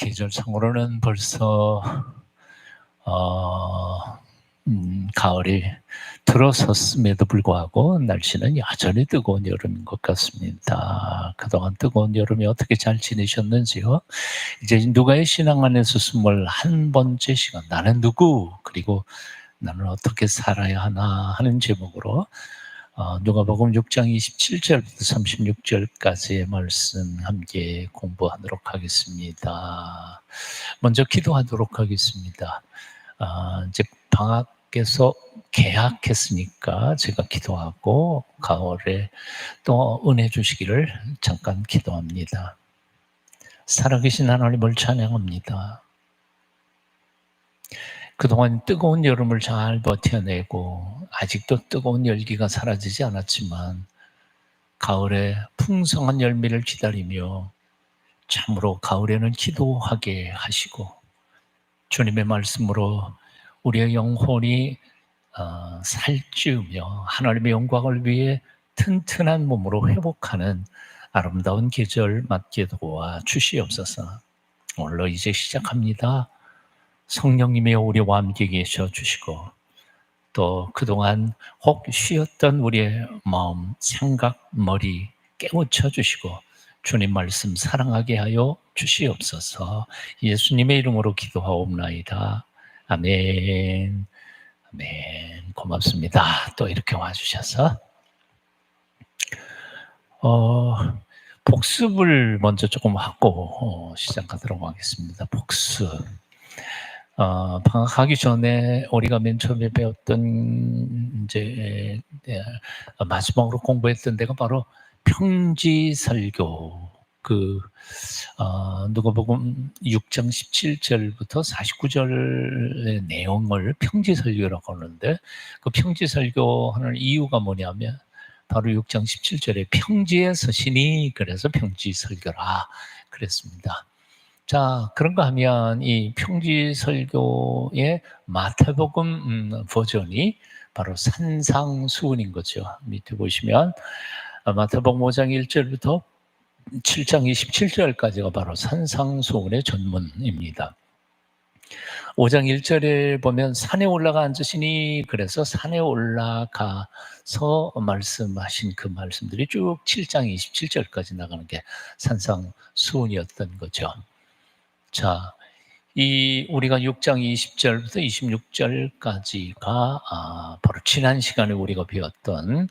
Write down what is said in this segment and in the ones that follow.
계절상으로는 벌써 가을이 들어섰음에도 불구하고 날씨는 여전히 뜨거운 여름인 것 같습니다. 그동안 뜨거운 여름에 어떻게 잘 지내셨는지요? 이제 누가의 신앙 안에서 21번째 시간, 나는 누구? 그리고 나는 어떻게 살아야 하나 하는 제목으로 누가복음 6장 27절부터 36절까지의 말씀 함께 공부하도록 하겠습니다. 먼저 기도하도록 하겠습니다. 이제 방학에서 개학했으니까 제가 기도하고 가을에 또 은혜 주시기를 잠깐 기도합니다. 살아계신 하나님을 찬양합니다. 그동안 뜨거운 여름을 잘 버텨내고 아직도 뜨거운 열기가 사라지지 않았지만 가을에 풍성한 열매를 기다리며 참으로 가을에는 기도하게 하시고 주님의 말씀으로 우리의 영혼이 살찌우며 하나님의 영광을 위해 튼튼한 몸으로 회복하는 아름다운 계절 맞게 도와 주시옵소서. 오늘로 이제 시작합니다. 성령님의 우리와 함께 계셔 주시고 또 그동안 혹 쉬었던 우리의 마음, 생각, 머리 깨우쳐 주시고 주님 말씀 사랑하게 하여 주시옵소서. 예수님의 이름으로 기도하옵나이다. 아멘. 아멘. 고맙습니다. 또 이렇게 와주셔서 복습을 먼저 조금 하고 시작하도록 하겠습니다. 복습. 방학하기 전에 우리가 맨 처음에 배웠던 이제 마지막으로 공부했던 데가 바로 평지설교. 누가복음 6장 17절부터 49절의 내용을 평지설교라고 하는데 그 평지설교하는 이유가 뭐냐면 바로 6장 17절에 평지에 서시니 그래서 평지설교라 그랬습니다. 자, 그런가 하면 이 평지설교의 마태복음 버전이 바로 산상수훈인 거죠. 밑에 보시면 마태복음 5장 1절부터 7장 27절까지가 바로 산상수훈의 전문입니다. 5장 1절에 보면 산에 올라가 앉으시니 그래서 산에 올라가서 말씀하신 그 말씀들이 쭉 7장 27절까지 나가는 게 산상수훈이었던 거죠. 자, 우리가 6장 20절부터 26절까지가 바로 지난 시간에 우리가 배웠던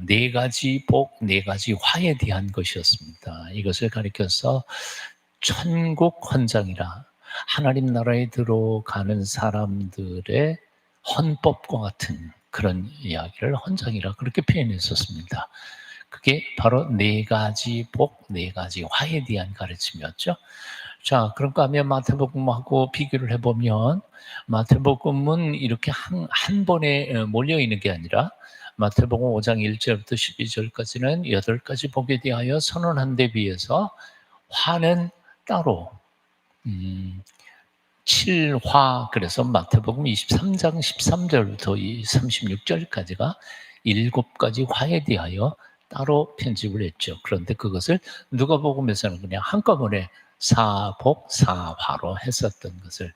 네 가지 복, 네 가지 화에 대한 것이었습니다. 이것을 가리켜서 천국 헌장이라 하나님 나라에 들어가는 사람들의 헌법과 같은 그런 이야기를 헌장이라 그렇게 표현했었습니다. 그게 바로 네 가지 복, 네 가지 화에 대한 가르침이었죠. 자, 그런가 하면 마태복음하고 비교를 해보면 마태복음은 이렇게 한 번에 몰려있는 게 아니라 마태복음 5장 1절부터 12절까지는 8가지 복에 대하여 선언한 데 비해서 화는 따로 7화, 그래서 마태복음 23장 13절부터 36절까지가 7가지 화에 대하여 따로 편집을 했죠. 그런데 그것을 누가복음에서는 그냥 한꺼번에 사복, 사화로 했었던 것을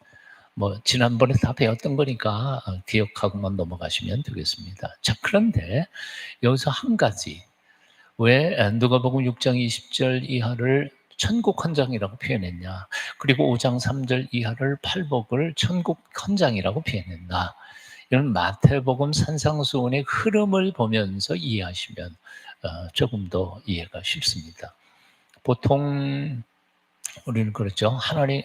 지난번에 다 배웠던 거니까 기억하고만 넘어가시면 되겠습니다. 자, 그런데 여기서 한 가지, 왜 누가복음 6장 20절 이하를 천국 헌장이라고 표현했냐, 그리고 5장 3절 이하를 팔복을 천국 헌장이라고 표현했나, 이런 마태복음 산상수훈의 흐름을 보면서 이해하시면 조금 더 이해가 쉽습니다. 보통 우리는 그렇죠. 하나님,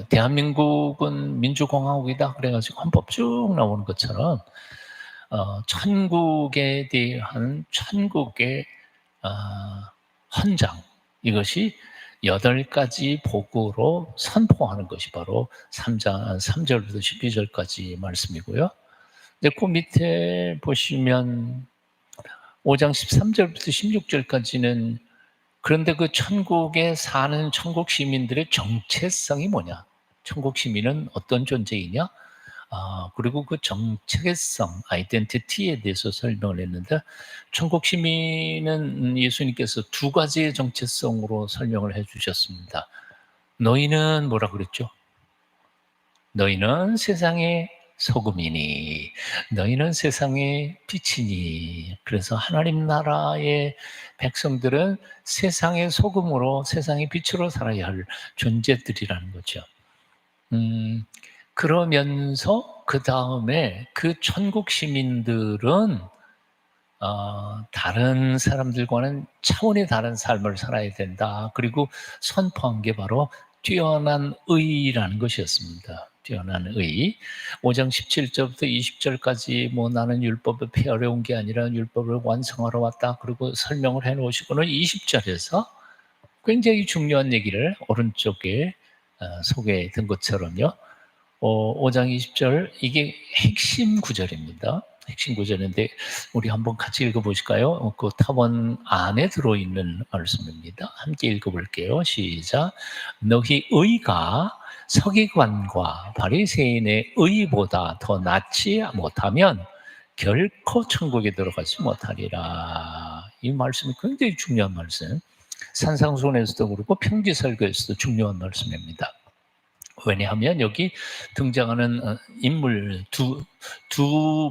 대한민국은 민주공화국이다 그래가지고 헌법 쭉 나오는 것처럼 천국에 대한 천국의 헌장, 이것이 8가지 복으로 선포하는 것이 바로 3절부터 12절까지 말씀이고요. 근데 그 밑에 보시면 5장 13절부터 16절까지는 그런데 그 천국에 사는 천국 시민들의 정체성이 뭐냐? 천국 시민은 어떤 존재이냐? 그리고 그 정체성, 아이덴티티에 대해서 설명을 했는데 천국 시민은 예수님께서 2가지의 정체성으로 설명을 해주셨습니다. 너희는 뭐라 그랬죠? 너희는 세상의 소금이니, 너희는 세상의 빛이니. 그래서 하나님 나라의 백성들은 세상의 소금으로, 세상의 빛으로 살아야 할 존재들이라는 거죠. 그러면서 그 다음에 그 천국 시민들은 다른 사람들과는 차원이 다른 삶을 살아야 된다. 그리고 선포한 게 바로 뛰어난 의라는 것이었습니다. 뛰어난 의. 5장 17절부터 20절까지 뭐 나는 율법을 폐하려 온 게 아니라 율법을 완성하러 왔다. 그리고 설명을 해 놓으시고는 20절에서 굉장히 중요한 얘기를 오른쪽에 소개된 것처럼요. 5장 20절 이게 핵심 구절입니다. 핵심 구절인데 우리 한번 같이 읽어보실까요? 그 탑원 안에 들어있는 말씀입니다. 함께 읽어볼게요. 시작. 너희 의가 서기관과 바리새인의 의보다 더 낫지 못하면 결코 천국에 들어가지 못하리라. 이 말씀이 굉장히 중요한 말씀. 산상순에서도 그렇고 평지설교에서도 중요한 말씀입니다. 왜냐하면 여기 등장하는 인물 두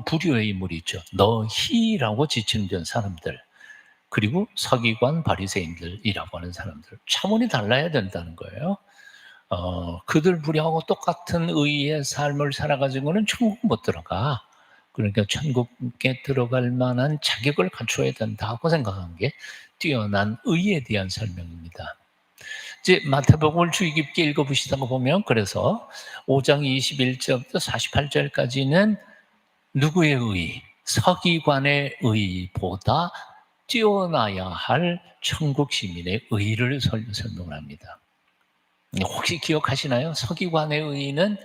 부류의 인물이 있죠. 너희라고 지칭된 사람들, 그리고 서기관 바리새인들이라고 하는 사람들. 차원이 달라야 된다는 거예요. 그들 부류하고 똑같은 의의 삶을 살아가지고는 천국 못 들어가. 그러니까 천국에 들어갈 만한 자격을 갖춰야 된다고 생각한 게 뛰어난 의에 대한 설명입니다. 이제 마태복음을 주의 깊게 읽어보시다가 보면 그래서 5장 21절부터 48절까지는 누구의 의? 서기관의 의보다 뛰어나야 할 천국 시민의 의를 설명합니다. 혹시 기억하시나요? 서기관은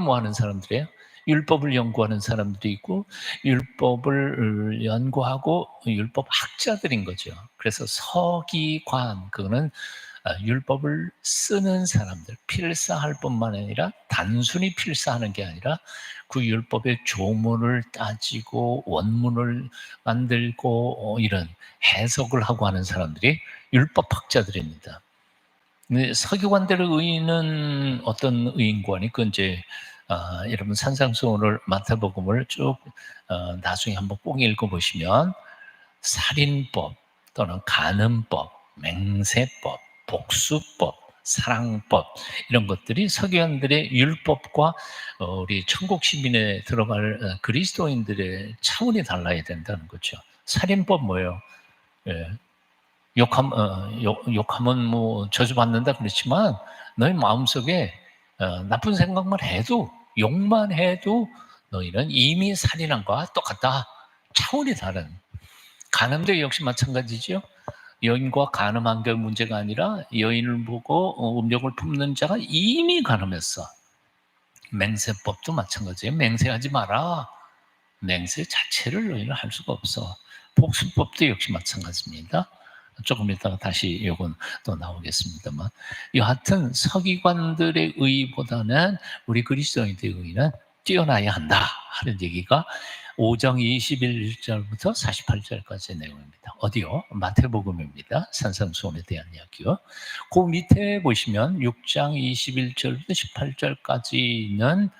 뭐 하는 사람들이에요? 율법을 연구하는 사람들이 있고 율법을 연구하고 율법 학자들인 거죠. 그래서 서기관, 그거는 율법을 쓰는 사람들, 필사할 뿐만 아니라 단순히 필사하는 게 아니라 그 율법의 조문을 따지고 원문을 만들고 이런 해석을 하고 하는 사람들이 율법학자들입니다. 서기관들의 의의는 어떤 의인관이 그 이제 여러분 산상수훈을 마태복음을 쭉 나중에 한번 꼭 읽어보시면 살인법 또는 간음법, 맹세법, 복수법, 사랑법 이런 것들이 서기관들의 율법과 우리 천국 시민에 들어갈 그리스도인들의 차원이 달라야 된다는 거죠. 살인법 뭐예요? 예. 욕하면 뭐 저주받는다 그렇지만 너희 마음속에 나쁜 생각만 해도 욕만 해도 너희는 이미 살인한 것과 똑같다. 차원이 다른. 간음도 역시 마찬가지죠. 여인과 간음한 게 문제가 아니라 여인을 보고 음욕을 품는 자가 이미 간음했어. 맹세법도 마찬가지예요. 맹세하지 마라. 맹세 자체를 너희는 할 수가 없어. 복수법도 역시 마찬가지입니다. 조금 이따가 다시 이건 또 나오겠습니다만 여하튼 서기관들의 의보다는 우리 그리스도인들의 의는 뛰어나야 한다 하는 얘기가 5장 21절부터 48절까지의 내용입니다. 어디요? 마태복음입니다. 산상수훈에 대한 이야기요. 그 밑에 보시면 6장 21절부터 18절까지는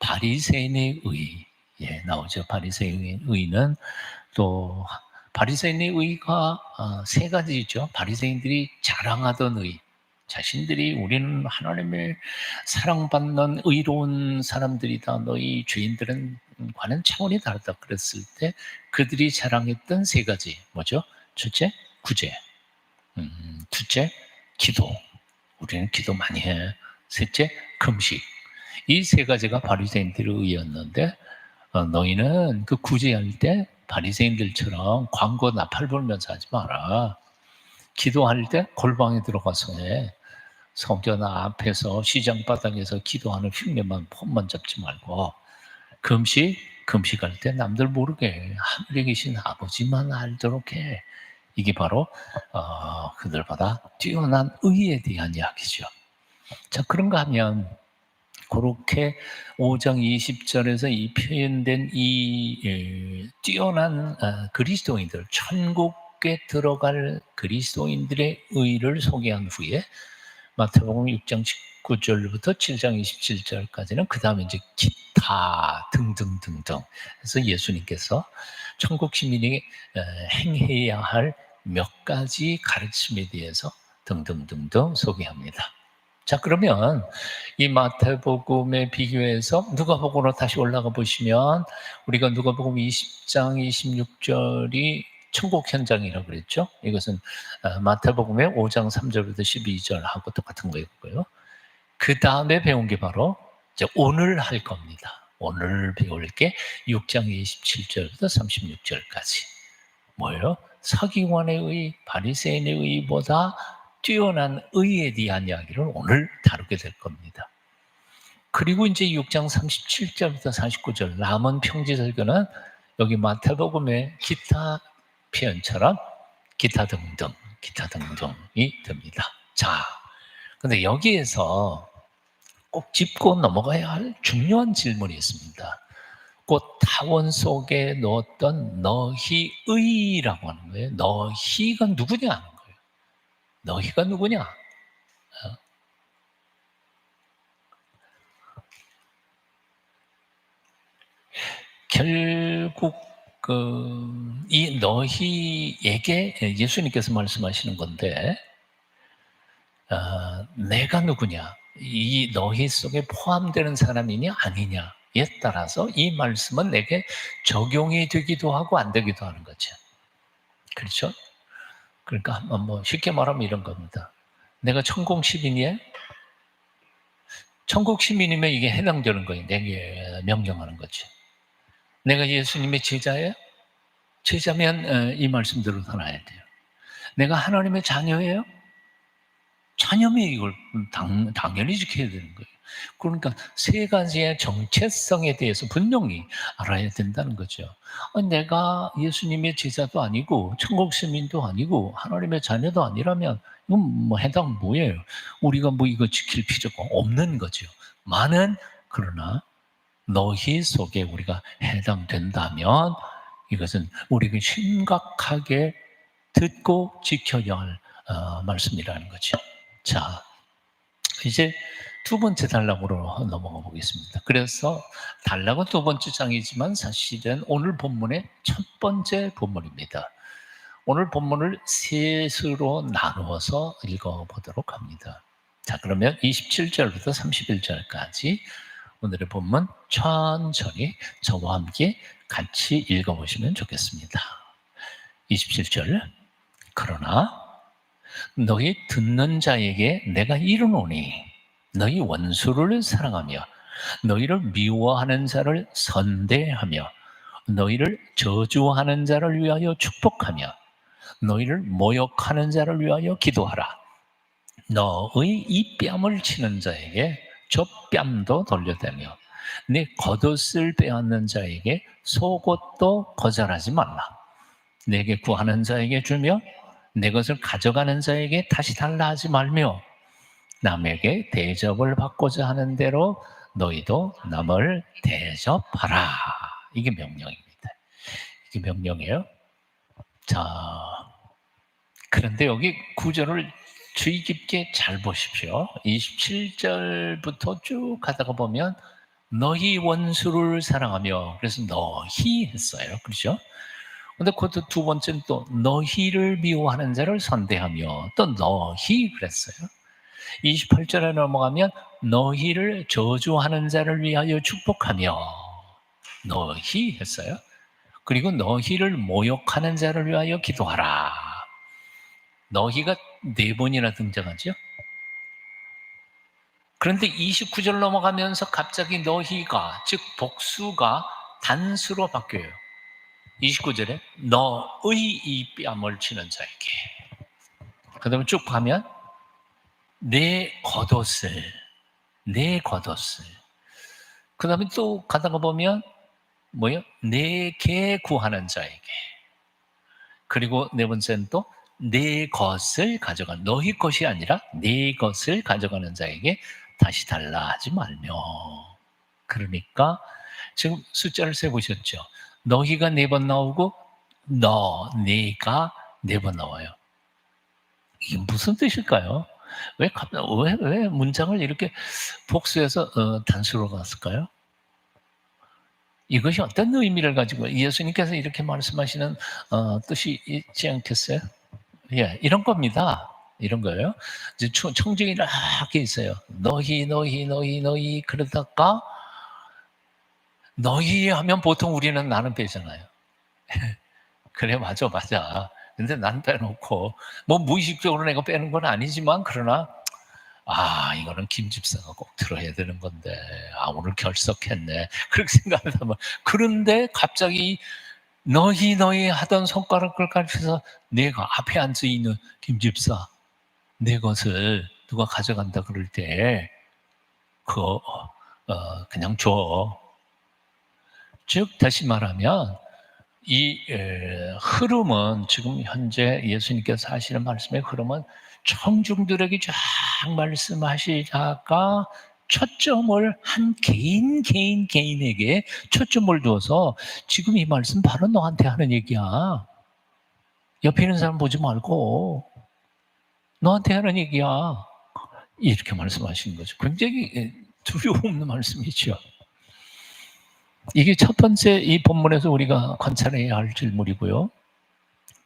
바리새인의 의 나오죠. 바리새인의 의는 또 바리새인의 의가 세 가지죠. 바리새인들이 자랑하던 의, 자신들이 우리는 하나님의 사랑받는 의로운 사람들이다. 너희 죄인들은 과는 차원이 다르다. 그랬을 때 그들이 자랑했던 세 가지 뭐죠? 첫째, 구제. 둘째, 기도. 우리는 기도 많이 해. 셋째, 금식. 이 세 가지가 바리새인들의 의였는데 너희는 그 구제할 때 바리새인들처럼 광고 나팔 불면서 하지 마라. 기도할 때 골방에 들어가서 해. 성전 앞에서 시장바닥에서 기도하는 흉내만 폰만 잡지 말고 금식할 때 남들 모르게 하늘에 계신 아버지만 알도록 해. 이게 바로 그들보다 뛰어난 의에 대한 이야기죠. 자, 그런가 하면 그렇게 5장 20절에서 이 표현된 이 뛰어난 그리스도인들, 천국에 들어갈 그리스도인들의 의를 소개한 후에 마태복음 6장 19절부터 7장 27절까지는 그 다음에 이제 기타 등등등등 해서 예수님께서 천국 시민이 행해야 할 몇 가지 가르침에 대해서 등등등등 소개합니다. 자, 그러면 이 마태복음에 비교해서 누가복음으로 다시 올라가 보시면 우리가 누가복음 20장 26절이 천국 현장이라고 그랬죠. 이것은 마태복음의 5장 3절부터 12절하고 똑같은 거였고요. 그 다음에 배운 게 바로 이제 오늘 할 겁니다. 오늘 배울 게 6장 27절부터 36절까지. 뭐예요? 서기관의 의, 바리새인의 의보다 뛰어난 의에 대한 이야기를 오늘 다루게 될 겁니다. 그리고 이제 6장 37절부터 49절 남은 평지설교는 여기 마태복음의 기타 표현처럼 기타 등등이 됩니다. 자, 근데 여기에서 꼭 짚고 넘어가야 할 중요한 질문이 있습니다. 곧 타원 속에 넣었던 너희의라고 하는 거예요. 너희가 누구냐 하는 거예요. 너희가 누구냐? 결국 이 너희에게 예수님께서 말씀하시는 건데 내가 누구냐? 이 너희 속에 포함되는 사람이냐 아니냐에 따라서 이 말씀은 내게 적용이 되기도 하고 안 되기도 하는 거죠. 그렇죠? 그러니까 뭐 쉽게 말하면 이런 겁니다. 내가 천국 시민이에요? 천국 시민이면 이게 해당되는 거예요. 내게 명령하는 거죠. 내가 예수님의 제자예요? 제자면 이 말씀대로 살아야 돼요. 내가 하나님의 자녀예요? 자녀면 이걸 당연히 지켜야 되는 거예요. 그러니까 세 가지의 정체성에 대해서 분명히 알아야 된다는 거죠. 내가 예수님의 제자도 아니고 천국 시민도 아니고 하나님의 자녀도 아니라면 이건 뭐 해당 뭐예요? 우리가 뭐 이거 지킬 필요가 없는 거죠. 많은 그러나 너희 속에 우리가 해당된다면 이것은 우리가 심각하게 듣고 지켜야 할 말씀이라는 거죠. 자, 이제 두 번째 단락으로 넘어가 보겠습니다. 그래서 단락은 두 번째 장이지만 사실은 오늘 본문의 첫 번째 본문입니다. 오늘 본문을 셋으로 나누어서 읽어보도록 합니다. 자, 그러면 27절부터 31절까지 오늘의 본문 천천히 저와 함께 같이 읽어보시면 좋겠습니다. 27절. 그러나 너희 듣는 자에게 내가 이르노니 너희 원수를 사랑하며 너희를 미워하는 자를 선대하며 너희를 저주하는 자를 위하여 축복하며 너희를 모욕하는 자를 위하여 기도하라. 너의 이 뺨을 치는 자에게 저 뺨도 돌려대며 네 겉옷을 빼앗는 자에게 속옷도 거절하지 말라. 내게 구하는 자에게 주며 내 것을 가져가는 자에게 다시 달라 하지 말며 남에게 대접을 받고자 하는 대로 너희도 남을 대접하라. 이게 명령입니다. 이게 명령이에요. 자, 그런데 여기 구절을 주의 깊게 잘 보십시오. 27절부터 쭉 가다가 보면 너희 원수를 사랑하며 그래서 너희 했어요. 그렇죠? 근데 그것도 두 번째는 또 너희를 미워하는 자를 선대하며 또 너희 그랬어요. 28절에 넘어가면 너희를 저주하는 자를 위하여 축복하며 너희 했어요. 그리고 너희를 모욕하는 자를 위하여 기도하라. 너희가 네 번이나 등장하죠. 그런데 29절 넘어가면서 갑자기 너희가 즉 복수가 단수로 바뀌어요. 29절에 너의 이 뺨을 치는 자에게 그 다음에 쭉 가면 내 겉옷을 그 다음에 또 가다가 보면 뭐예요? 내게 구하는 자에게 그리고 네 번째는 또 내 것을 가져가 너희 것이 아니라 내 것을 가져가는 자에게 다시 달라 하지 말며 그러니까 지금 숫자를 세보셨죠? 너희가 4번 나오고 내가 4번 나와요. 이게 무슨 뜻일까요? 왜 문장을 이렇게 복수해서 단수로 갔을까요? 이것이 어떤 의미를 가지고 예수님께서 이렇게 말씀하시는 뜻이 있지 않겠어요? 예, 이런 겁니다. 이런 거예요. 이제 청중이 이렇게 있어요. 너희 그러다가 너희 하면 보통 우리는 나는 빼잖아요. 그래, 맞아. 근데 난 빼놓고 뭐 무의식적으로 내가 빼는 건 아니지만 그러나 이거는 김 집사가 꼭 들어야 되는 건데 오늘 결석했네 그렇게 생각하면 그런데 갑자기 너희 하던 손가락을 가르쳐서 내가 앞에 앉아 있는 김 집사 내 것을 누가 가져간다 그럴 때 그거 그냥 줘. 즉 다시 말하면 이 흐름은 지금 현재 예수님께서 하시는 말씀의 흐름은 청중들에게 쫙 말씀하시다가 초점을 한 개인에게 초점을 두어서 지금 이 말씀 바로 너한테 하는 얘기야. 옆에 있는 사람 보지 말고 너한테 하는 얘기야. 이렇게 말씀하시는 거죠. 굉장히 두려움 없는 말씀이죠. 이게 첫 번째 이 본문에서 우리가 관찰해야 할 질문이고요.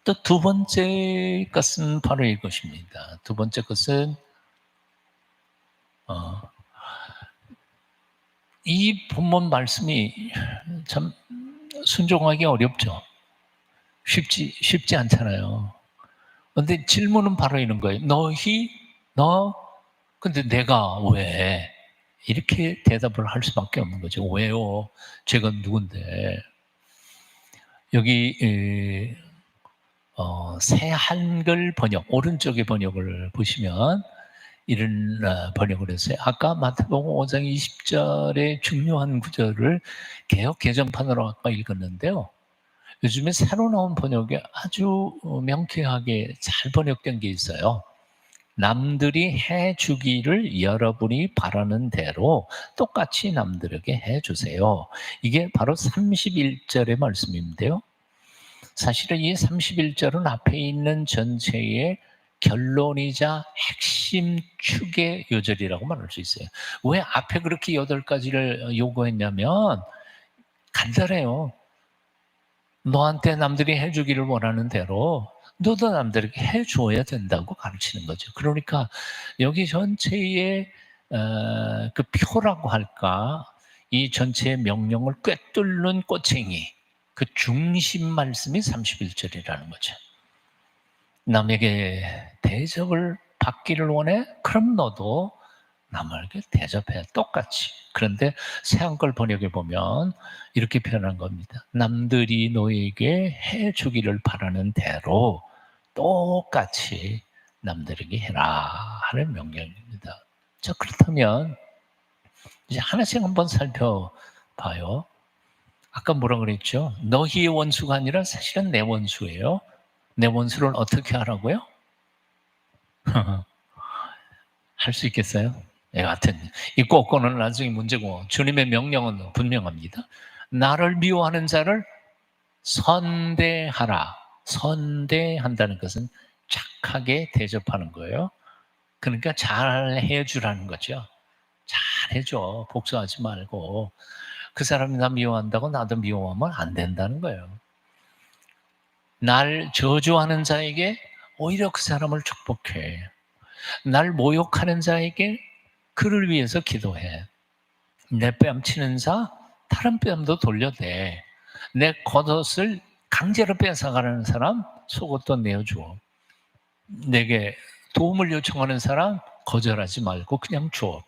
또 두 번째 것은 바로 이것입니다. 두 번째 것은 이 본문 말씀이 참 순종하기 어렵죠. 쉽지 않잖아요. 그런데 질문은 바로 이런 거예요. 근데 내가 왜? 이렇게 대답을 할 수밖에 없는 거죠. 왜요? 제가 누군데? 여기 새 한글 번역, 오른쪽의 번역을 보시면 이런 번역을 했어요. 아까 마태복음 5장 20절의 중요한 구절을 개역 개정판으로 아까 읽었는데요. 요즘에 새로 나온 번역에 아주 명쾌하게 잘 번역된 게 있어요. 남들이 해주기를 여러분이 바라는 대로 똑같이 남들에게 해주세요. 이게 바로 31절의 말씀인데요. 사실은 이 31절은 앞에 있는 전체의 결론이자 핵심 축의 요절이라고 말할 수 있어요. 왜 앞에 그렇게 8가지를 요구했냐면 간단해요. 너한테 남들이 해주기를 원하는 대로 너도 남들에게 해줘야 된다고 가르치는 거죠. 그러니까 여기 전체의 그 표라고 할까, 이 전체의 명령을 꿰뚫는 꼬챙이, 그 중심 말씀이 31절이라는 거죠. 남에게 대접을 받기를 원해? 그럼 너도 남에게 대접해 똑같이. 그런데 새한글 번역에 보면 이렇게 표현한 겁니다. 남들이 너에게 해주기를 바라는 대로 똑같이 남들에게 해라 하는 명령입니다. 자, 그렇다면 이제 하나씩 한번 살펴봐요. 아까 뭐라 그랬죠? 너희의 원수가 아니라 사실은 내 원수예요. 내 원수를 어떻게 하라고요? 할 수 있겠어요? 하여튼 이 꼬꼬는 나중에 문제고 주님의 명령은 분명합니다. 나를 미워하는 자를 선대하라. 선대한다는 것은 착하게 대접하는 거예요. 그러니까 잘 해주라는 거죠. 잘 해줘. 복수하지 말고. 그 사람이 나 미워한다고 나도 미워하면 안 된다는 거예요. 날 저주하는 자에게 오히려 그 사람을 축복해. 날 모욕하는 자에게 그를 위해서 기도해. 내 뺨치는 자 다른 뺨도 돌려대. 내 겉옷을 강제로 뺏어가는 사람 속옷도 내어줘. 내게 도움을 요청하는 사람 거절하지 말고 그냥 줘.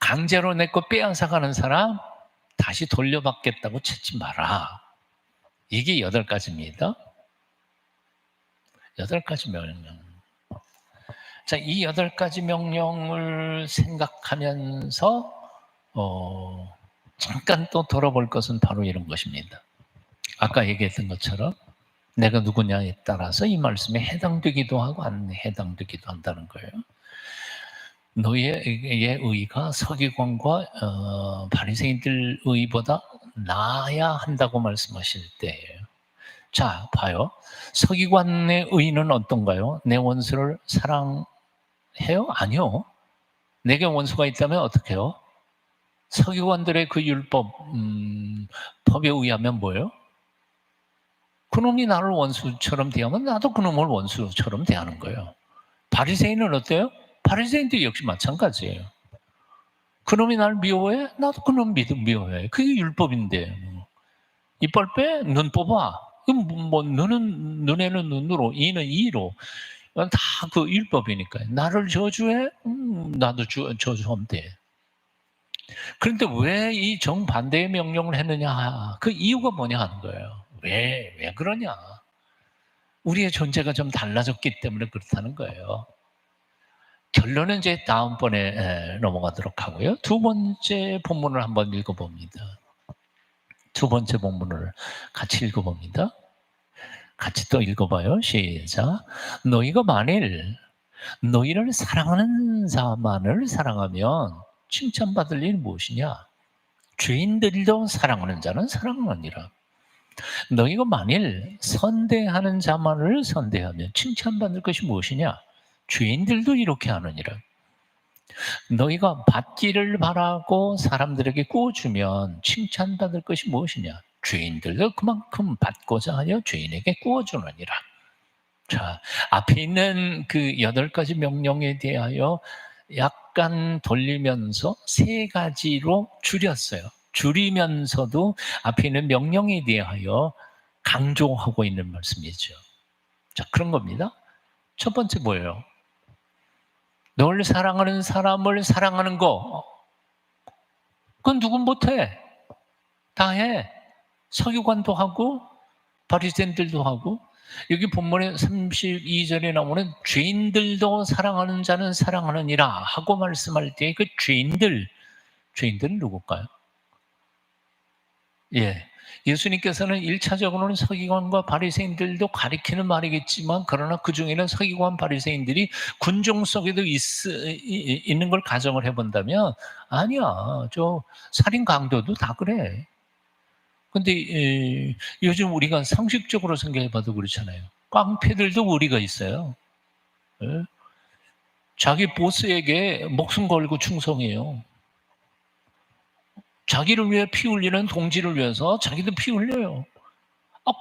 강제로 내 거 빼앗아가는 사람 다시 돌려받겠다고 찾지 마라. 이게 8가지입니다. 8가지 명령. 자, 이 8가지 명령을 생각하면서 잠깐 또 돌아볼 것은 바로 이런 것입니다. 아까 얘기했던 것처럼 내가 누구냐에 따라서 이 말씀에 해당되기도 하고 안 해당되기도 한다는 거예요. 너희의 의가 서기관과 바리새인들 의보다 나아야 한다고 말씀하실 때예요. 자, 봐요. 서기관의 의는 어떤가요? 내 원수를 사랑하라. 해요? 아니요. 내게 원수가 있다면 어떻게 해요? 서기관들의 그 율법, 법에 의하면 뭐예요? 그놈이 나를 원수처럼 대하면 나도 그놈을 원수처럼 대하는 거예요. 바리새인은 어때요? 바리새인도 역시 마찬가지예요. 그놈이 나를 미워해? 나도 그놈 미워해. 그게 율법인데. 이빨 빼? 눈 뽑아. 눈은 눈에는 눈으로, 이는 이로. 다 그 율법이니까요. 나를 저주해? 나도 저주하면 돼. 그런데 왜 이 정반대의 명령을 했느냐? 그 이유가 뭐냐 하는 거예요. 왜 그러냐? 우리의 존재가 좀 달라졌기 때문에 그렇다는 거예요. 결론은 이제 다음번에 넘어가도록 하고요. 두 번째 본문을 한번 읽어봅니다. 두 번째 본문을 같이 읽어봅니다. 같이 또 읽어봐요. 시작. 너희가 만일 너희를 사랑하는 자만을 사랑하면 칭찬받을 일이 무엇이냐? 죄인들도 사랑하는 자는 사랑하니라. 너희가 만일 선대하는 자만을 선대하면 칭찬받을 것이 무엇이냐? 죄인들도 이렇게 하느니라. 너희가 받기를 바라고 사람들에게 구워주면 칭찬받을 것이 무엇이냐? 죄인들도 그만큼 받고자 하여 죄인에게 구워주느니라. 자, 앞에 있는 그 8가지 명령에 대하여 약간 돌리면서 3가지로 줄였어요. 줄이면서도 앞에 있는 명령에 대하여 강조하고 있는 말씀이죠. 자, 그런 겁니다. 첫 번째 뭐예요? 널 사랑하는 사람을 사랑하는 거. 그건 누군 못해. 다 해. 서기관도 하고 바리새인들도 하고 여기 본문에 32절에 나오는 죄인들도 사랑하는 자는 사랑하느니라 하고 말씀할 때 그 죄인들은 누굴까요? 예. 예수님께서는 1차적으로는 서기관과 바리새인들도 가리키는 말이겠지만 그러나 그 중에는 서기관 바리새인들이 군중 속에도 있는 걸 가정을 해본다면 아니야. 저 살인 강도도 다 그래. 근데 요즘 우리가 상식적으로 생각해 봐도 그렇잖아요. 깡패들도 우리가 있어요. 예? 자기 보스에게 목숨 걸고 충성해요. 자기를 위해 피 흘리는 동지를 위해서 자기도 피 흘려요.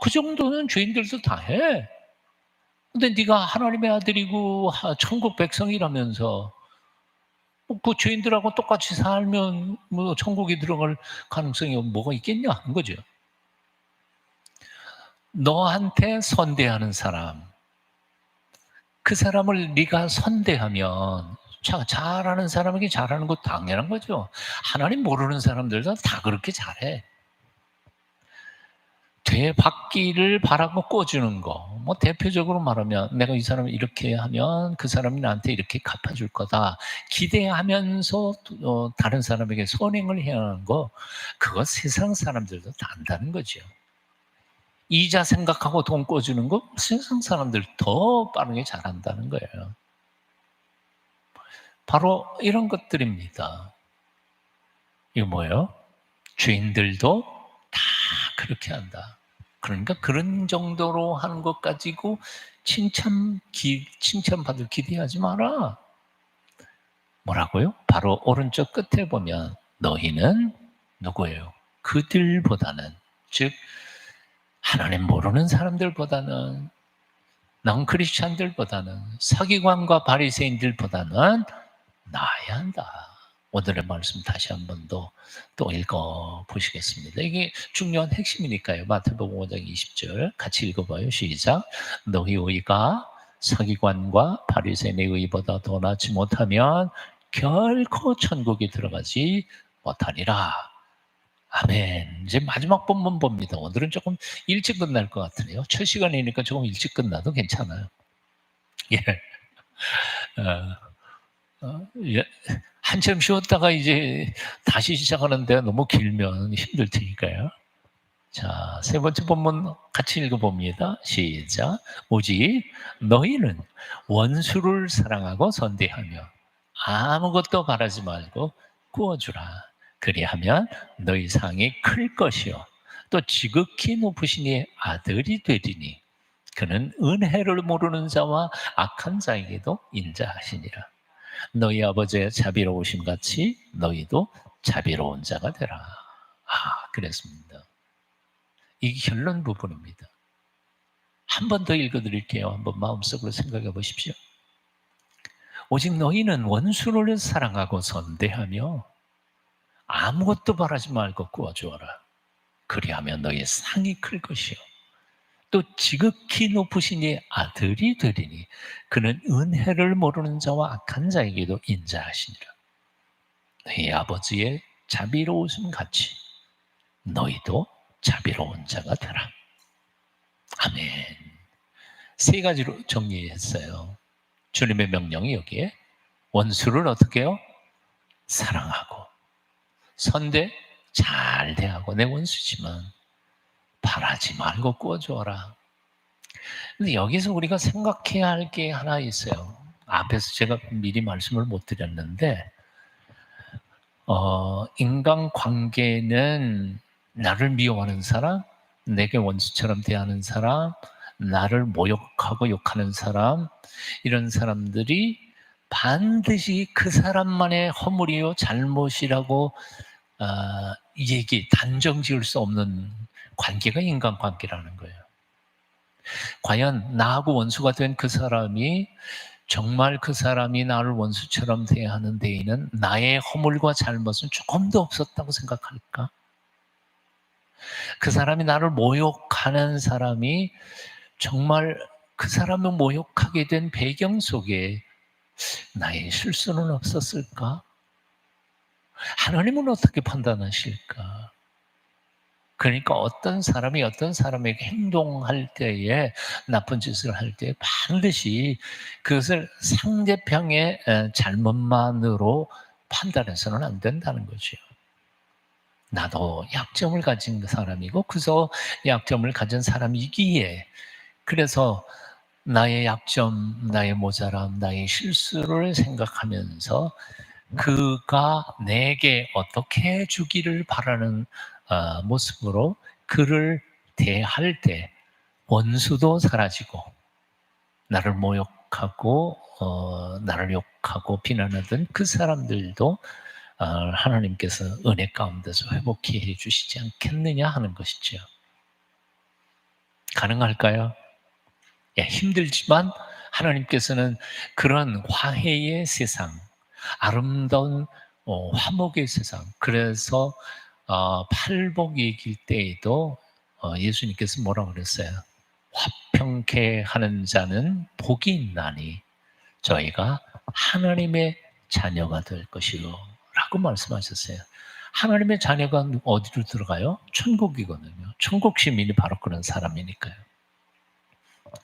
그 정도는 죄인들도 다 해. 근데 네가 하나님의 아들이고 천국 백성이라면서 그 죄인들하고 똑같이 살면 뭐 천국에 들어갈 가능성이 뭐가 있겠냐 하는 거죠. 너한테 선대하는 사람, 그 사람을 네가 선대하면 잘하는 사람에게 잘하는 거 당연한 거죠. 하나님 모르는 사람들도 다 그렇게 잘해. 되받기를 바라고 꿔주는 거. 뭐 대표적으로 말하면 내가 이 사람을 이렇게 하면 그 사람이 나한테 이렇게 갚아줄 거다. 기대하면서 다른 사람에게 선행을 해야 하는 거. 그거 세상 사람들도 다 안다는 거죠. 이자 생각하고 돈 꿔주는 거 세상 사람들 더 빠르게 잘한다는 거예요. 바로 이런 것들입니다. 이거 뭐예요? 죄인들도 다 그렇게 한다. 그러니까 그런 정도로 하는 것 가지고 칭찬받을 기대하지 마라. 뭐라고요? 바로 오른쪽 끝에 보면 너희는 누구예요? 그들보다는, 즉 하나님 모르는 사람들보다는, 넌크리스찬들보다는, 서기관과 바리새인들보다는 나아야 한다. 오늘의 말씀 다시 한 번 더 읽어 보시겠습니다. 이게 중요한 핵심이니까요. 마태복음 5장 20절 같이 읽어봐요. 시작. 너희 의가 서기관과 바리새인의 의보다 더 낫지 못하면 결코 천국에 들어가지 못하리라. 아멘. 이제 마지막 본문 봅니다. 오늘은 조금 일찍 끝날 것 같으네요. 첫 시간이니까 조금 일찍 끝나도 괜찮아요. 예. 예. 한참 쉬었다가 이제 다시 시작하는데 너무 길면 힘들 테니까요. 자, 세 번째 본문 같이 읽어봅니다. 시작. 오직 너희는 원수를 사랑하고 선대하며 아무것도 바라지 말고 구워주라. 그리하면 너희 상이 클 것이요 또 지극히 높으신 이의 아들이 되리니 그는 은혜를 모르는 자와 악한 자에게도 인자하시니라. 너희 아버지의 자비로우심 같이 너희도 자비로운 자가 되라. 그랬습니다. 이 결론 부분입니다. 한 번 더 읽어드릴게요. 한번 마음속으로 생각해 보십시오. 오직 너희는 원수를 사랑하고 선대하며 아무것도 바라지 말고 구워주어라. 그리하면 너희의 상이 클 것이요 또 지극히 높으신 이 아들이 되리니 그는 은혜를 모르는 자와 악한 자에게도 인자하시니라. 너희 아버지의 자비로우심 같이 너희도 자비로운 자가 되라. 아멘. 세 가지로 정리했어요. 주님의 명령이 여기에 원수를 어떻게 해요? 사랑하고 선대 잘 대하고 내 원수지만 바라지 말고 구워주어라. 근데 여기서 우리가 생각해야 할 게 하나 있어요. 앞에서 제가 미리 말씀을 못 드렸는데 인간관계는 나를 미워하는 사람, 내게 원수처럼 대하는 사람, 나를 모욕하고 욕하는 사람, 이런 사람들이 반드시 그 사람만의 허물이요 잘못이라고 단정 지을 수 없는 관계가 인간관계라는 거예요. 과연 나하고 원수가 된 그 사람이 정말 그 사람이 나를 원수처럼 대하는 데에는 나의 허물과 잘못은 조금도 없었다고 생각할까? 그 사람이 나를 모욕하는 사람이 정말 그 사람을 모욕하게 된 배경 속에 나의 실수는 없었을까? 하나님은 어떻게 판단하실까? 그러니까 어떤 사람이 어떤 사람에게 행동할 때에 나쁜 짓을 할 때 반드시 그것을 상대방의 잘못만으로 판단해서는 안 된다는 거죠. 나도 약점을 가진 사람이고 그저 약점을 가진 사람이기에 그래서 나의 약점, 나의 모자람, 나의 실수를 생각하면서 그가 내게 어떻게 해주기를 바라는 모습으로 그를 대할 때 원수도 사라지고 나를 모욕하고 나를 욕하고 비난하던 그 사람들도 하나님께서 은혜 가운데서 회복해 주시지 않겠느냐 하는 것이죠. 가능할까요? 예, 힘들지만 하나님께서는 그런 화해의 세상, 아름다운 화목의 세상, 그래서 팔복 얘기일 때에도 예수님께서 뭐라고 그랬어요? 화평케 하는 자는 복이 있나니 저희가 하나님의 자녀가 될 것이요 라고 말씀하셨어요. 하나님의 자녀가 어디로 들어가요? 천국이거든요. 천국 시민이 바로 그런 사람이니까요.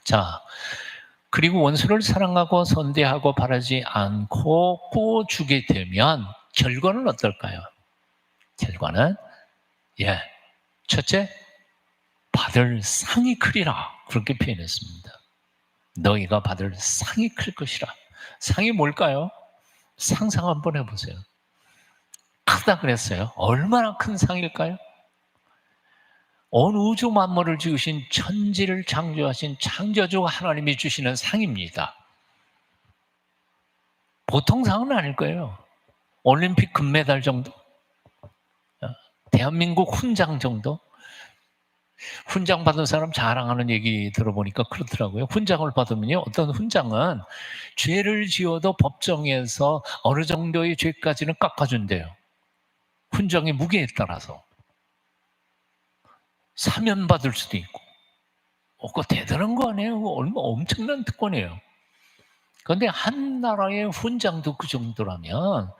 자, 그리고 원수를 사랑하고 선대하고 바라지 않고 구워주게 되면 결과는 어떨까요? 결과는 첫째, 받을 상이 크리라 그렇게 표현했습니다. 너희가 받을 상이 클 것이라. 상이 뭘까요? 상상 한번 해보세요. 크다 그랬어요. 얼마나 큰 상일까요? 온 우주 만물을 지으신 천지를 창조하신 창조주 하나님이 주시는 상입니다. 보통 상은 아닐 거예요. 올림픽 금메달 정도? 대한민국 훈장 정도? 훈장 받은 사람 자랑하는 얘기 들어보니까 그렇더라고요. 훈장을 받으면요, 어떤 훈장은 죄를 지어도 법정에서 어느 정도의 죄까지는 깎아준대요. 훈장의 무게에 따라서. 사면 받을 수도 있고. 그거 대단한 거 아니에요? 그거 얼마 엄청난 특권이에요. 그런데 한 나라의 훈장도 그 정도라면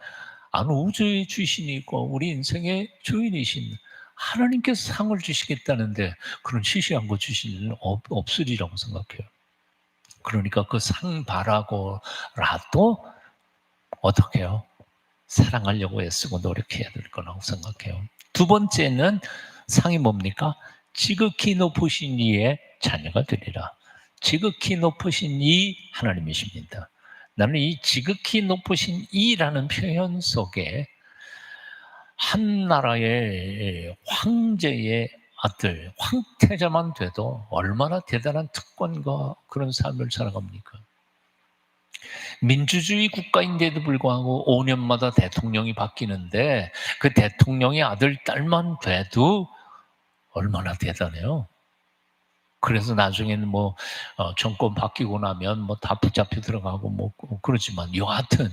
우주의 주신이고 우리 인생의 주인이신 하나님께서 상을 주시겠다는데 그런 시시한 거 주실 일은 없으리라고 생각해요. 그러니까 그 상 바라고라도 어떻게 해요? 사랑하려고 애쓰고 노력해야 될 거라고 생각해요. 두 번째는 상이 뭡니까? 지극히 높으신 이의 자녀가 되리라. 지극히 높으신 이 하나님이십니다. 나는 이 지극히 높으신 이라는 표현 속에 한 나라의 황제의 아들, 황태자만 돼도 얼마나 대단한 특권과 그런 삶을 살아갑니까? 민주주의 국가인데도 불구하고 5년마다 대통령이 바뀌는데 그 대통령의 아들, 딸만 돼도 얼마나 대단해요. 그래서 나중에는 정권 바뀌고 나면 다 붙잡혀 들어가고 그러지만 여하튼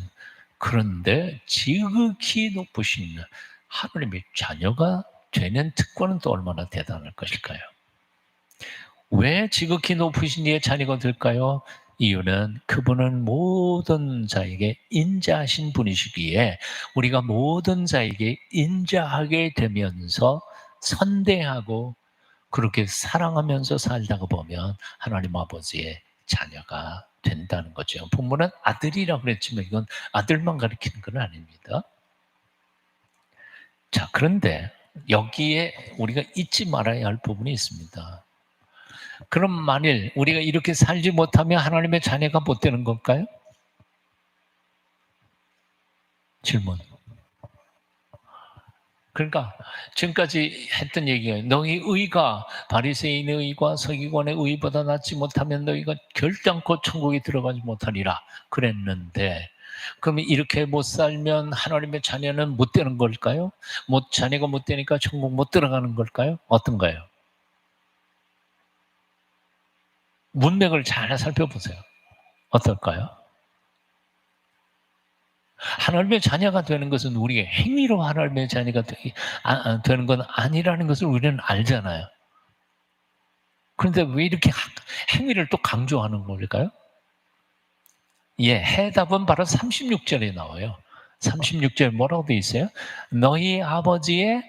그런데 지극히 높으신 하나님의 자녀가 되는 특권은 또 얼마나 대단할 것일까요? 왜 지극히 높으신 이의 자녀가 될까요? 이유는 그분은 모든 자에게 인자하신 분이시기에 우리가 모든 자에게 인자하게 되면서 선대하고 그렇게 사랑하면서 살다가 보면 하나님 아버지의 자녀가 된다는 거죠. 본문은 아들이라고 그랬지만 이건 아들만 가리키는 건 아닙니다. 자, 그런데 여기에 우리가 잊지 말아야 할 부분이 있습니다. 그럼 만일 우리가 이렇게 살지 못하면 하나님의 자녀가 못 되는 걸까요? 질문. 그러니까 지금까지 했던 얘기예요. 너희 의가 바리새인의 의과 서기관의 의보다 낫지 못하면 너희가 결단코 천국에 들어가지 못하리라 그랬는데 그러면 이렇게 못 살면 하나님의 자녀는 못 되는 걸까요? 자녀가 못 되니까 천국 못 들어가는 걸까요? 어떤가요? 문맥을 잘 살펴보세요. 어떨까요? 하나님의 자녀가 되는 것은 우리의 행위로 하나님의 자녀가 되는 건 아니라는 것을 우리는 알잖아요. 그런데 왜 이렇게 행위를 또 강조하는 걸까요? 예, 해답은 바로 36절에 나와요. 36절 뭐라고 되어 있어요? 너희 아버지의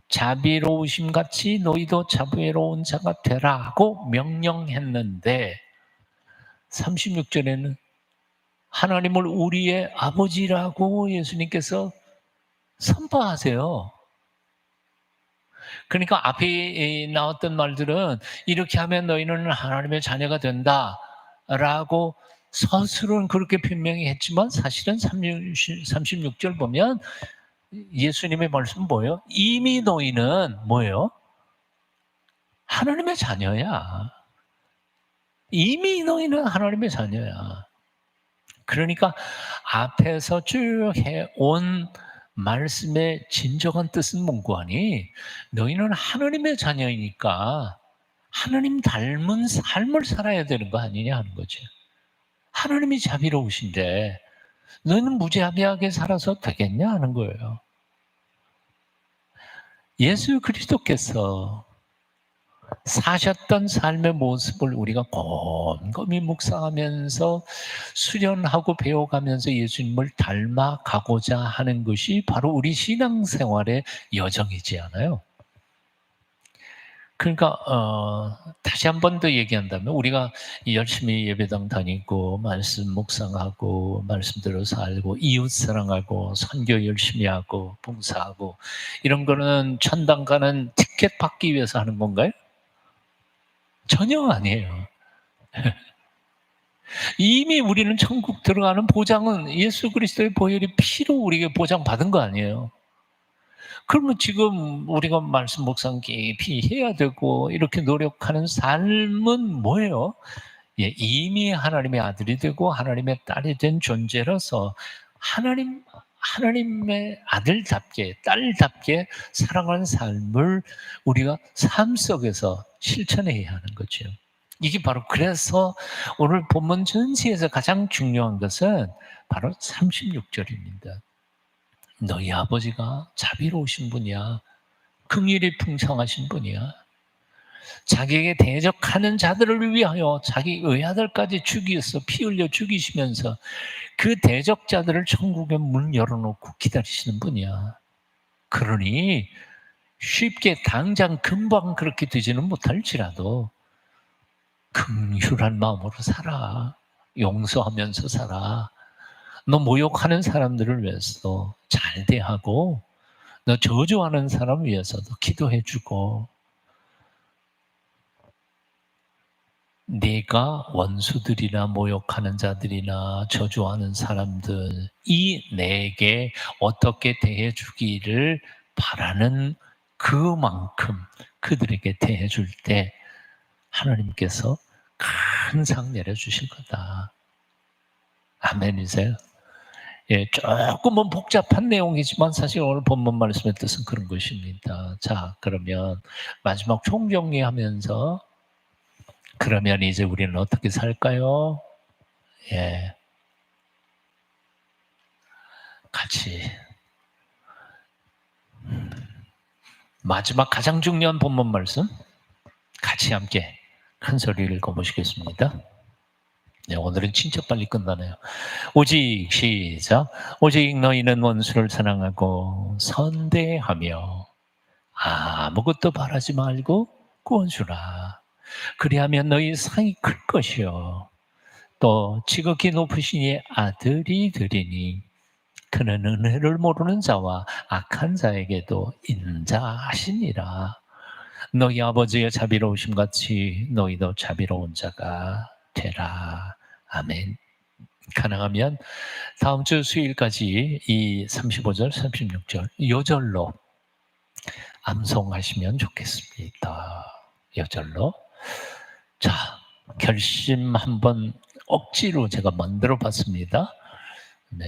자비로우심 같이 너희도 자비로운 자가 되라고 명령했는데 36절에는 하나님을 우리의 아버지라고 예수님께서 선포하세요. 그러니까 앞에 나왔던 말들은 이렇게 하면 너희는 하나님의 자녀가 된다라고 서술은 그렇게 분명히 했지만 사실은 36절 보면 예수님의 말씀은 뭐예요? 이미 너희는 뭐예요? 하나님의 자녀야. 이미 너희는 하나님의 자녀야. 그러니까 앞에서 쭉 해온 말씀의 진정한 뜻은 뭔고하니 너희는 하나님의 자녀이니까 하나님 닮은 삶을 살아야 되는 거 아니냐 하는 거죠. 하나님이 자비로우신데 너는 무자비하게 살아서 되겠냐 하는 거예요. 예수 그리스도께서 사셨던 삶의 모습을 우리가 곰곰이 묵상하면서 수련하고 배워가면서 예수님을 닮아가고자 하는 것이 바로 우리 신앙생활의 여정이지 않아요? 그러니까 다시 한 번 더 얘기한다면 우리가 열심히 예배당 다니고 말씀 묵상하고 말씀대로 살고 이웃 사랑하고 선교 열심히 하고 봉사하고 이런 거는 천당 가는 티켓 받기 위해서 하는 건가요? 전혀 아니에요. 이미 우리는 천국 들어가는 보장은 예수 그리스도의 보혈이 피로 우리에게 보장받은 거 아니에요. 그러면 지금 우리가 말씀 묵상 깊이 해야 되고 이렇게 노력하는 삶은 뭐예요? 예, 이미 하나님의 아들이 되고 하나님의 딸이 된 존재로서 하나님의 아들답게 딸답게 살아가는 삶을 우리가 삶 속에서 실천해야 하는 거죠. 이게 바로 그래서 오늘 본문 전체에서 가장 중요한 것은 바로 36절입니다. 너희 아버지가 자비로우신 분이야. 긍휼이 풍성하신 분이야. 자기에게 대적하는 자들을 위하여 자기 외아들까지 죽이어서 피 흘려 죽이시면서 그 대적자들을 천국의 문 열어놓고 기다리시는 분이야. 그러니 쉽게 당장 금방 그렇게 되지는 못할지라도 긍휼한 마음으로 살아. 용서하면서 살아. 너 모욕하는 사람들을 위해서 잘 대하고 너 저주하는 사람 위해서도 기도해주고 내가 원수들이나 모욕하는 자들이나 저주하는 사람들이 내게 어떻게 대해주기를 바라는 그만큼 그들에게 대해줄 때 하나님께서 큰 상 내려주실 거다. 아멘이세요? 예, 조금은 복잡한 내용이지만 사실 오늘 본문 말씀의 뜻은 그런 것입니다. 자, 그러면 마지막 총정리하면서 그러면 이제 우리는 어떻게 살까요? 예, 같이 마지막 가장 중요한 본문 말씀 같이 함께 큰 소리를 읽어보시겠습니다. 네, 오늘은 진짜 빨리 끝나네요. 오직 시작. 오직 너희는 원수를 사랑하고 선대하며 아무것도 바라지 말고 구원주라. 그리하면 너희 상이 클 것이요 또 지극히 높으신 이의 아들이 되리니 그는 은혜를 모르는 자와 악한 자에게도 인자하시니라. 너희 아버지의 자비로우심 같이 너희도 자비로운 자가 되라. 아멘. 가능하면 다음 주 수요일까지 이 35절, 36절 요절로 암송하시면 좋겠습니다. 요절로. 자, 결심 한번 억지로 제가 만들어 봤습니다. 네.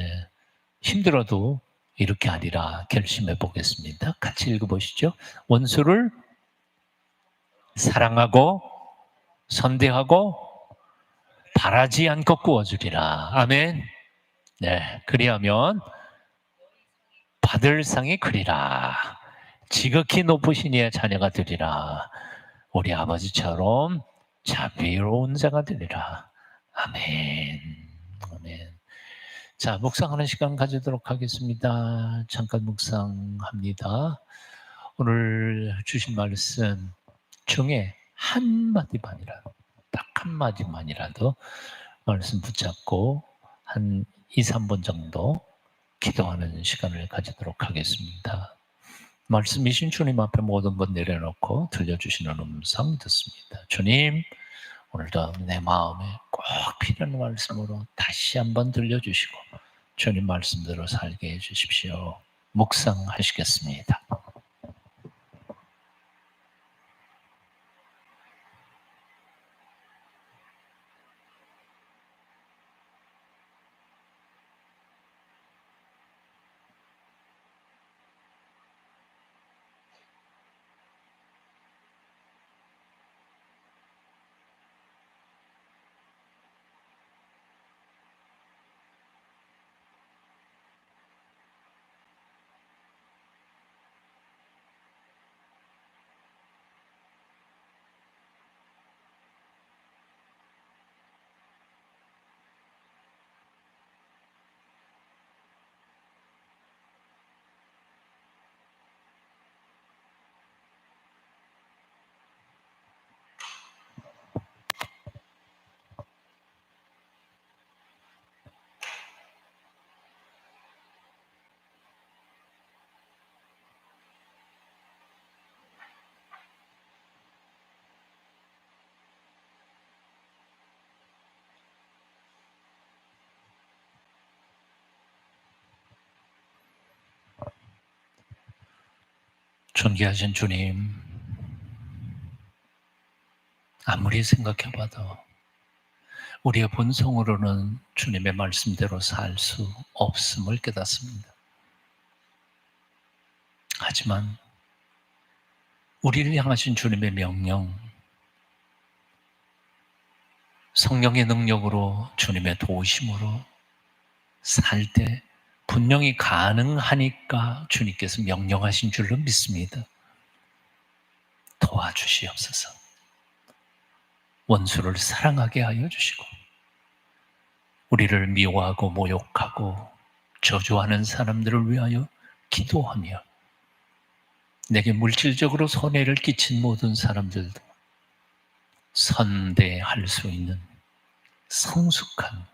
힘들어도 이렇게 하리라 결심해 보겠습니다. 같이 읽어보시죠. 원수를 사랑하고 선대하고 바라지 않고 구워주리라. 아멘. 네, 그리하면 받을 상이 크리라. 지극히 높으신 이의 자녀가 되리라. 우리 아버지처럼 자비로운 자가 되리라. 아멘. 아멘. 자, 묵상하는 시간 가지도록 하겠습니다. 잠깐 묵상합니다. 오늘 주신 말씀 중에 한마디만이라도, 딱 한마디만이라도 말씀 붙잡고 한 2, 3분 정도 기도하는 시간을 가지도록 하겠습니다. 말씀이신 주님 앞에 모든 것 내려놓고 들려주시는 음성 듣습니다. 주님, 오늘도 내 마음에 꼭 필요한 말씀으로 다시 한번 들려주시고 주님 말씀대로 살게 해주십시오. 묵상하시겠습니다. 존귀하신 주님, 아무리 생각해봐도 우리의 본성으로는 주님의 말씀대로 살 수 없음을 깨닫습니다. 하지만 우리를 향하신 주님의 명령, 성령의 능력으로 주님의 도우심으로 살 때 분명히 가능하니까 주님께서 명령하신 줄로 믿습니다. 도와주시옵소서. 원수를 사랑하게 하여 주시고 우리를 미워하고 모욕하고 저주하는 사람들을 위하여 기도하며 내게 물질적으로 손해를 끼친 모든 사람들도 선대할 수 있는 성숙한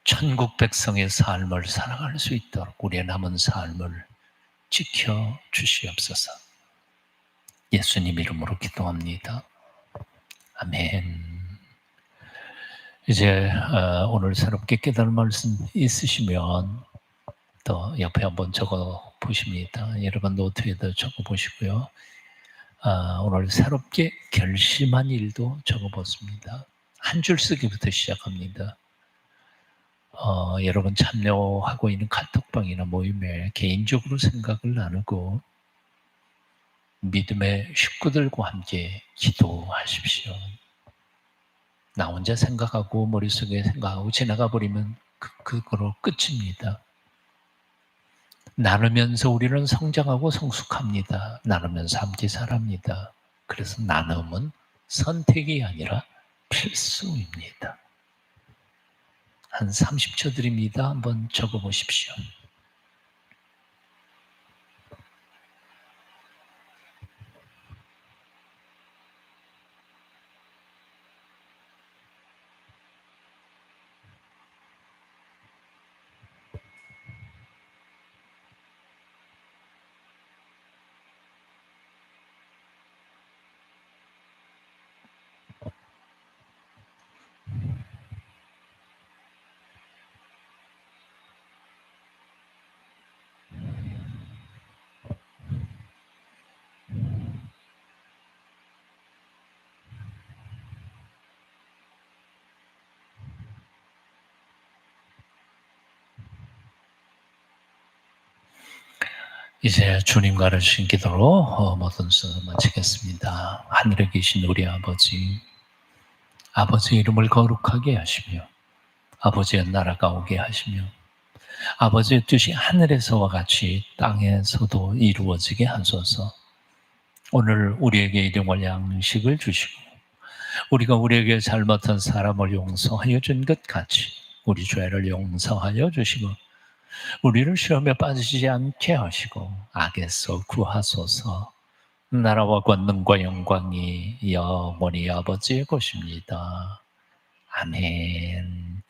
천국 백성의 삶을 살아갈 수 있도록 우리의 남은 삶을 지켜 주시옵소서. 예수님 이름으로 기도합니다. 아멘. 이제 오늘 새롭게 깨달은 말씀 있으시면 또 옆에 한번 적어 보십니다. 여러분 노트에도 적어 보시고요. 오늘 새롭게 결심한 일도 적어 보습니다. 한 줄 쓰기부터 시작합니다. 여러분 참여하고 있는 카톡방이나 모임에 개인적으로 생각을 나누고 믿음의 식구들과 함께 기도하십시오. 나 혼자 생각하고 머릿속에 생각하고 지나가 버리면 그거로 끝입니다. 나누면서 우리는 성장하고 성숙합니다. 나누면서 함께 살합니다. 그래서 나눔은 선택이 아니라 필수입니다. 한 30초 드립니다. 한번 적어보십시오. 이제 주님 가르친 기도로 모든 순서 마치겠습니다. 하늘에 계신 우리 아버지, 아버지의 이름을 거룩하게 하시며 아버지의 나라가 오게 하시며 아버지의 뜻이 하늘에서와 같이 땅에서도 이루어지게 하소서. 오늘 우리에게 일용할 양식을 주시고 우리가 우리에게 잘못한 사람을 용서하여 준 것 같이 우리 죄를 용서하여 주시고 우리를 시험에 빠지지 않게 하시고 악에서 구하소서. 나라와 권능과 영광이 영원히 아버지의 것입니다. 아멘.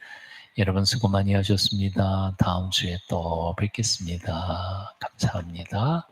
여러분 수고 많이 하셨습니다. 다음 주에 또 뵙겠습니다. 감사합니다.